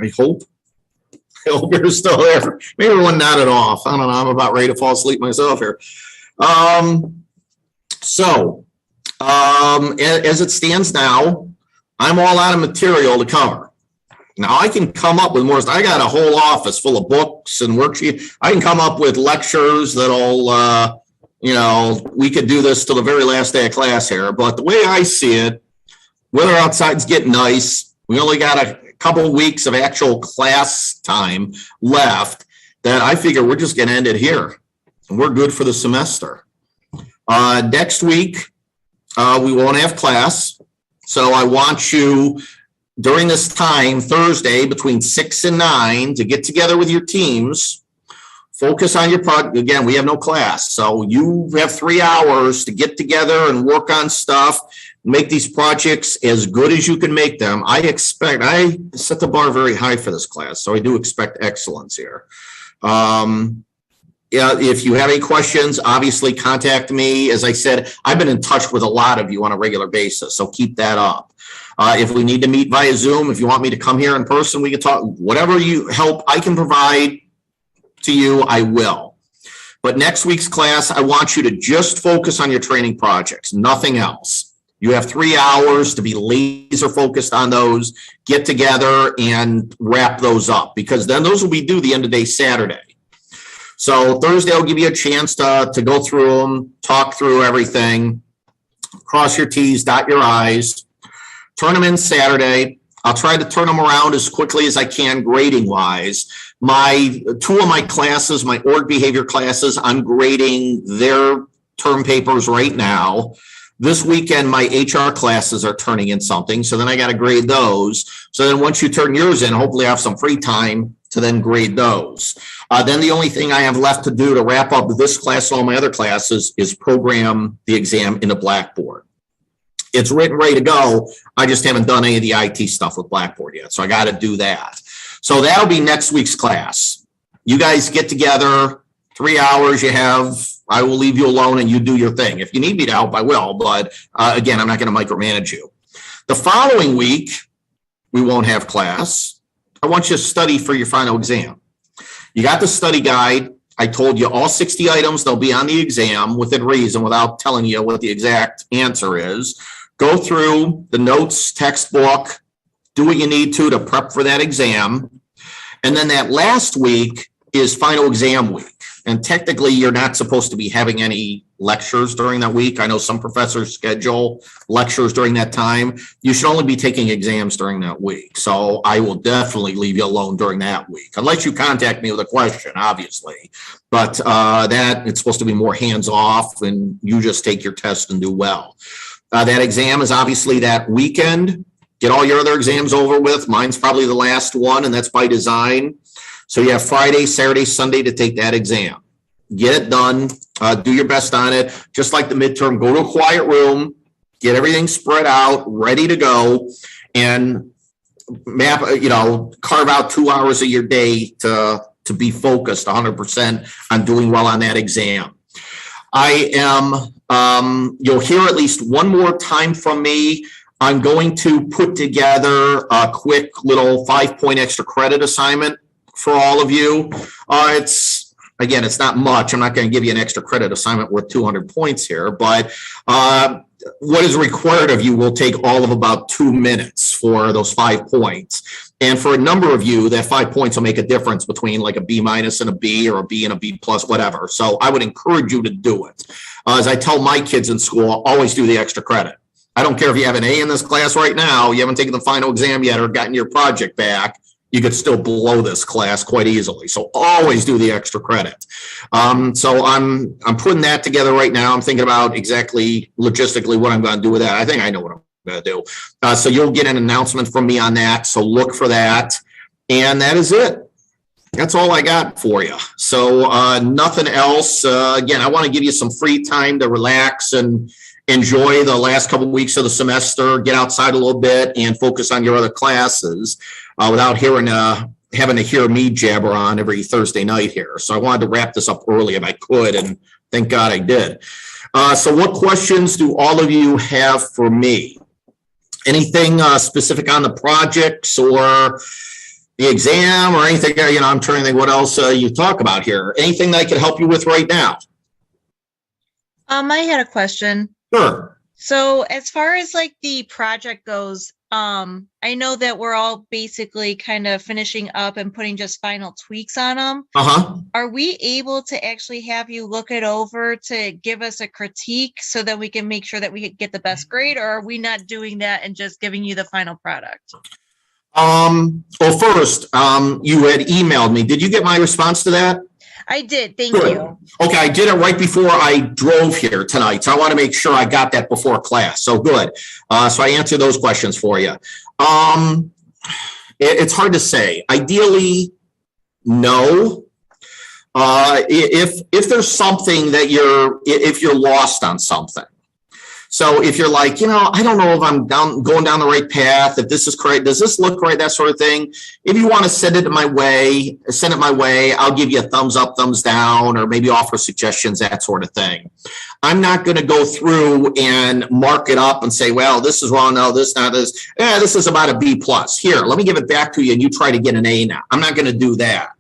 A: I hope you're still there. Maybe everyone nodded off. I don't know. I'm about ready to fall asleep myself here. As it stands now, I'm all out of material to cover. Now I can come up with more. I got a whole office full of books and worksheets. I can come up with lectures that'll, we could do this till the very last day of class here. But the way I see it, weather outside's getting nice. We only got a couple of weeks of actual class time left, that I figure we're just going to end it here. And we're good for the semester. Next week, we won't have class. So I want you during this time, Thursday, between 6 and 9, to get together with your teams, focus on your project. Again, we have no class. So you have 3 hours to get together and work on stuff, make these projects as good as you can make them. I set the bar very high for this class, so I do expect excellence here. If you have any questions, obviously contact me. As I said, I've been in touch with a lot of you on a regular basis, so keep that up. If we need to meet via Zoom, if you want me to come here in person, we can talk. Whatever help I can provide to you, I will. But next week's class, I want you to just focus on your training projects, nothing else. You have 3 hours to be laser focused on those, get together and wrap those up, because then those will be due the end of day Saturday. So Thursday, I'll give you a chance to go through them, talk through everything, cross your T's, dot your I's, turn them in Saturday. I'll try to turn them around as quickly as I can grading wise. Two of my classes, my org behavior classes, I'm grading their term papers right now. This weekend, my HR classes are turning in something, so then I got to grade those. So then once you turn yours in, hopefully I have some free time to then grade those. Then the only thing I have left to do to wrap up this class and all my other classes is program the exam into Blackboard. It's written, ready to go. I just haven't done any of the IT stuff with Blackboard yet, so I got to do that. So that'll be next week's class. You guys get together, 3 hours you have. I will leave you alone and you do your thing. If you need me to help, I will. But again, I'm not going to micromanage you. The following week, we won't have class. I want you to study for your final exam. You got the study guide. I told you all 60 items, they'll be on the exam within reason without telling you what the exact answer is. Go through the notes, textbook, do what you need to prep for that exam. And then that last week is final exam week. And technically, you're not supposed to be having any lectures during that week. I know some professors schedule lectures during that time. You should only be taking exams during that week. So I will definitely leave you alone during that week, unless you contact me with a question, obviously. But it's supposed to be more hands-off, and you just take your test and do well. That exam is obviously that weekend. Get all your other exams over with. Mine's probably the last one, and that's by design. So you have Friday, Saturday, Sunday to take that exam. Get it done. Do your best on it. Just like the midterm, go to a quiet room, get everything spread out, ready to go, and carve out 2 hours of your day to be focused 100% on doing well on that exam. You'll hear at least one more time from me. I'm going to put together a quick little 5-point extra credit assignment for all of you. again, it's not much. I'm not going to give you an extra credit assignment worth 200 points here, but what is required of you will take all of about 2 minutes for those 5 points. And for a number of you, that 5 points will make a difference between like a B minus and a B, or a B and a B plus, whatever. So I would encourage you to do it. As I tell my kids in school, always do the extra credit. I don't care if you have an A in this class right now, you haven't taken the final exam yet or gotten your project back, you could still blow this class quite easily. So always do the extra credit. So I'm putting that together right now. I'm thinking about exactly logistically what I'm going to do with that. I think I know what I'm going to do. So you'll get an announcement from me on that. So look for that. And that is it. That's all I got for you. So nothing else. Again, I want to give you some free time to relax and enjoy the last couple of weeks of the semester, get outside a little bit and focus on your other classes without having to hear me jabber on every Thursday night here. So I wanted to wrap this up early if I could, and thank God I did. So what questions do all of you have for me? Anything specific on the projects or the exam or anything? I'm trying to think what else you talk about here. Anything that I could help you with right now?
B: I had a question.
A: Sure.
B: So as far as like the project goes, I know that we're all basically kind of finishing up and putting just final tweaks on them. Are we able to actually have you look it over to give us a critique so that we can make sure that we get the best grade, or are we not doing that and just giving you the final product?
A: Well, first, you had emailed me. Did you get my response to that?
B: I did. Thank you.
A: Okay, I did it right before I drove here tonight, so I want to make sure I got that before class. So good. So I answered those questions for you. It's hard to say. Ideally, no. If there's something that if you're lost on something. So if you're like, I don't know if I'm going down the right path, if this is correct, does this look right, that sort of thing. If you want to send it my way, I'll give you a thumbs up, thumbs down, or maybe offer suggestions, that sort of thing. I'm not going to go through and mark it up and say, well, this is wrong, no, this, not this. This is about a B plus. Here, let me give it back to you and you try to get an A now. I'm not going to do that.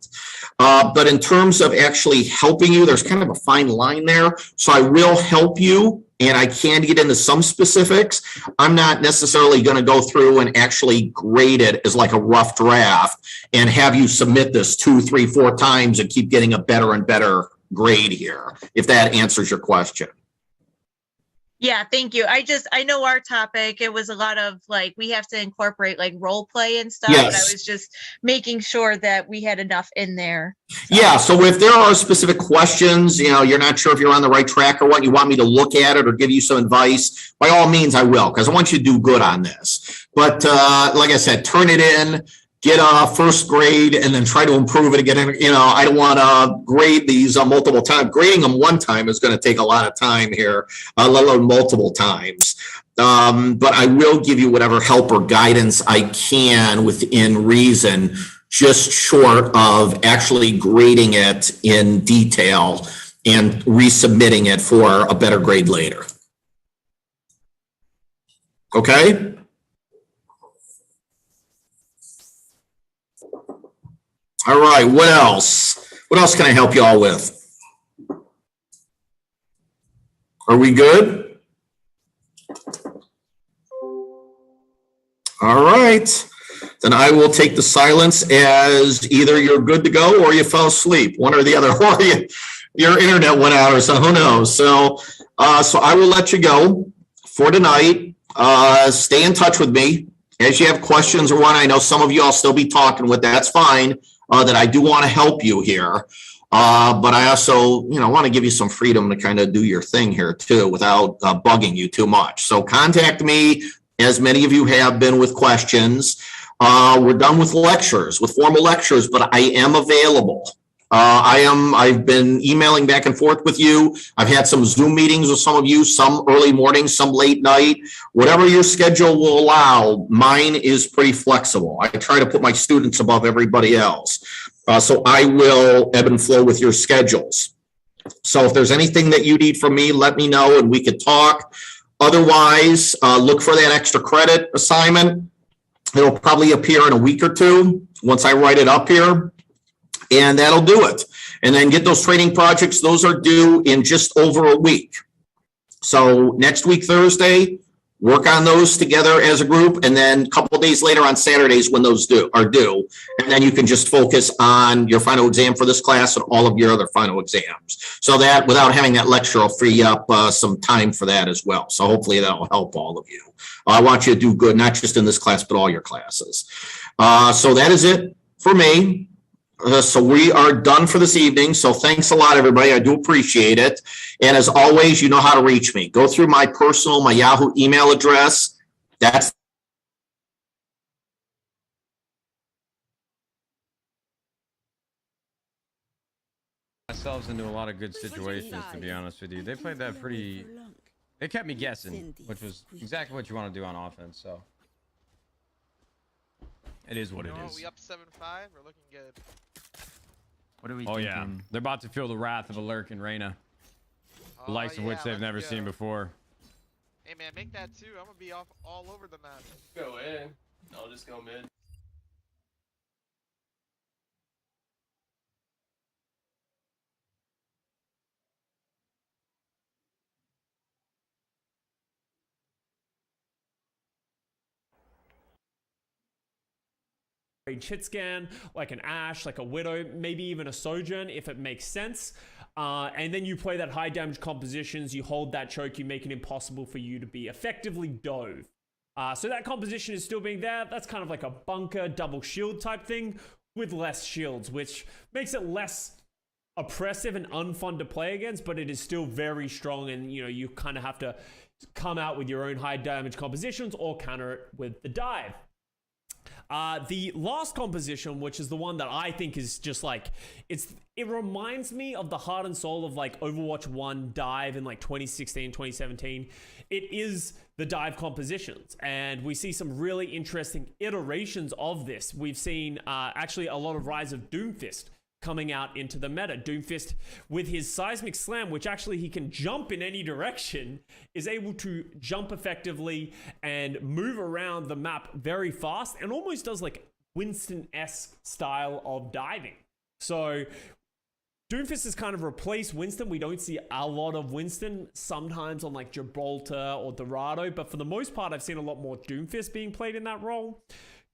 A: But in terms of actually helping you, there's kind of a fine line there. So I will help you. And I can get into some specifics. I'm not necessarily going to go through and actually grade it as like a rough draft and have you submit this 2, 3, 4 times and keep getting a better and better grade here, if that answers your question.
B: Yeah, thank you. I know our topic, it was a lot of like, we have to incorporate like role play and stuff. Yes. And I was just making sure that we had enough in there. So.
A: Yeah. So if there are specific questions, you're not sure if you're on the right track or what, you want me to look at it or give you some advice, by all means I will, because I want you to do good on this. But like I said, turn it in, get a first grade, and then try to improve it again. I don't want to grade these multiple times. Grading them one time is going to take a lot of time here, let alone multiple times. But I will give you whatever help or guidance I can within reason, just short of actually grading it in detail and resubmitting it for a better grade later. Okay? All right, what else? What else can I help you all with? Are we good? All right. Then I will take the silence as either you're good to go or you fell asleep, one or the other, or your internet went out or so, who knows? So I will let you go for tonight. Stay in touch with me. As you have questions or what, I know some of you I'll still be talking with, that's fine. That I do want to help you here. But I also, want to give you some freedom to kind of do your thing here too without bugging you too much. So contact me, as many of you have been, with questions. We're done with lectures, with formal lectures, but I am available. I've been emailing back and forth with you. I've had some Zoom meetings with some of you, some early morning, some late night, whatever your schedule will allow. Mine is pretty flexible. I try to put my students above everybody else. So I will ebb and flow with your schedules. So if there's anything that you need from me, let me know and we could talk. Otherwise, look for that extra credit assignment. It'll probably appear in a week or two once I write it up here. And that'll do it. And then get those training projects. Those are due in just over a week. So next week, Thursday, work on those together as a group. And then a couple of days later on Saturdays when those are due. And then you can just focus on your final exam for this class and all of your other final exams. So that without having that lecture will free up some time for that as well. So hopefully that'll help all of you. I want you to do good, not just in this class, but all your classes. So that is it for me. So we are done for this evening. So thanks a lot, everybody. I do appreciate it. And as always, you know how to reach me. Go through my Yahoo email address. That's
C: ourselves into a lot of good situations, to be honest with you. They played that pretty... They kept me guessing, which was exactly what you want to do on offense, so... It is what it is.
D: We up 7-5. We're looking good.
E: What are we
C: Oh
E: thinking?
C: yeah, they're about to feel the wrath of a lurking Reyna, the likes of which they've never seen before.
D: Hey man, make that too. I'm gonna be off all over the map.
F: Go in. I'll just go mid.
G: Chit scan, like an Ash, like a Widow, maybe even a Sojourn if it makes sense. And then you play that high damage compositions, you hold that choke, you make it impossible for you to be effectively dove. So that composition is still being there. That's kind of like a bunker double shield type thing with less shields, which makes it less oppressive and unfun to play against, but it is still very strong, and you know, you kind of have to come out with your own high damage compositions or counter it with the dive. The last composition, which is the one that I think is just like, it reminds me of the heart and soul of like Overwatch 1 dive in like 2016, 2017. It is the dive compositions, and we see some really interesting iterations of this. We've seen actually a lot of rise of Doomfist coming out into the meta. Doomfist, with his seismic slam, which actually he can jump in any direction, is able to jump effectively and move around the map very fast, and almost does like Winston-esque style of diving. So Doomfist has kind of replaced Winston. We don't see a lot of Winston, sometimes on like Gibraltar or Dorado, but for the most part, I've seen a lot more Doomfist being played in that role.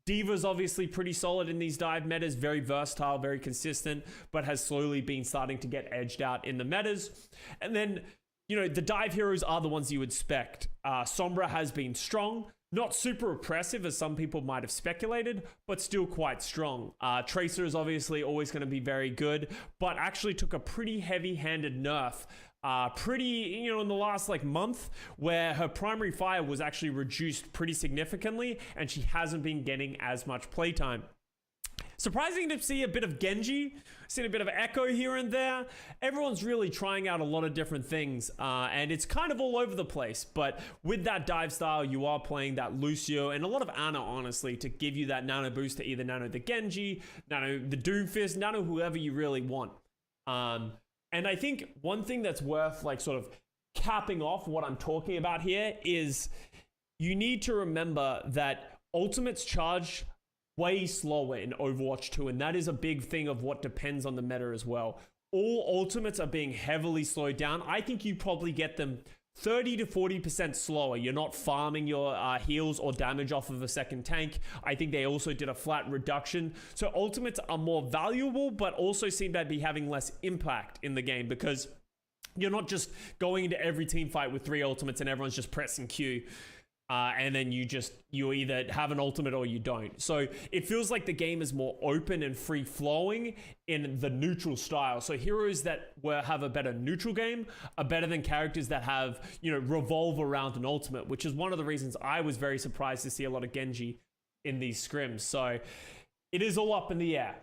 G: D.Va's obviously pretty solid in these dive metas, very versatile, very consistent, but has slowly been starting to get edged out in the metas. And then, you know, the dive heroes are the ones you would expect. Sombra has been strong, not super oppressive as some people might have speculated, but still quite strong. Tracer is obviously always going to be very good, but actually took a pretty heavy-handed nerf in the last like month, where her primary fire was actually reduced pretty significantly, and she hasn't been getting as much playtime. Surprising to see a bit of Genji, seen a bit of Echo here and there. Everyone's really trying out a lot of different things, and it's kind of all over the place. But with that dive style, you are playing that Lucio and a lot of Ana, honestly, to give you that nano boost to either nano the Genji, nano the Doomfist, nano whoever you really want. And I think one thing that's worth like sort of capping off what I'm talking about here is you need to remember that ultimates charge way slower in Overwatch 2, and that is a big thing of what depends on the meta as well. All ultimates are being heavily slowed down. I think you probably get them 30 to 40% slower. You're not farming your heals or damage off of a second tank. I think they also did a flat reduction. So ultimates are more valuable, but also seem to be having less impact in the game, because you're not just going into every team fight with 3 ultimates and everyone's just pressing Q. And then you either have an ultimate or you don't. So it feels like the game is more open and free flowing in the neutral style. So heroes that have a better neutral game are better than characters that have, revolve around an ultimate, which is one of the reasons I was very surprised to see a lot of Genji in these scrims. So it is all up in the air.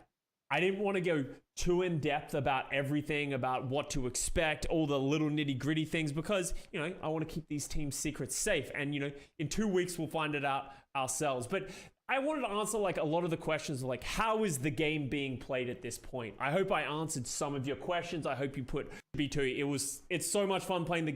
G: I didn't want to go too in depth about everything, about what to expect, all the little nitty gritty things, because, I want to keep these teams' secrets safe. And, in 2 weeks, we'll find it out ourselves. But I wanted to answer like a lot of the questions, like how is the game being played at this point? I hope I answered some of your questions. I hope you put B2. It's so much fun playing the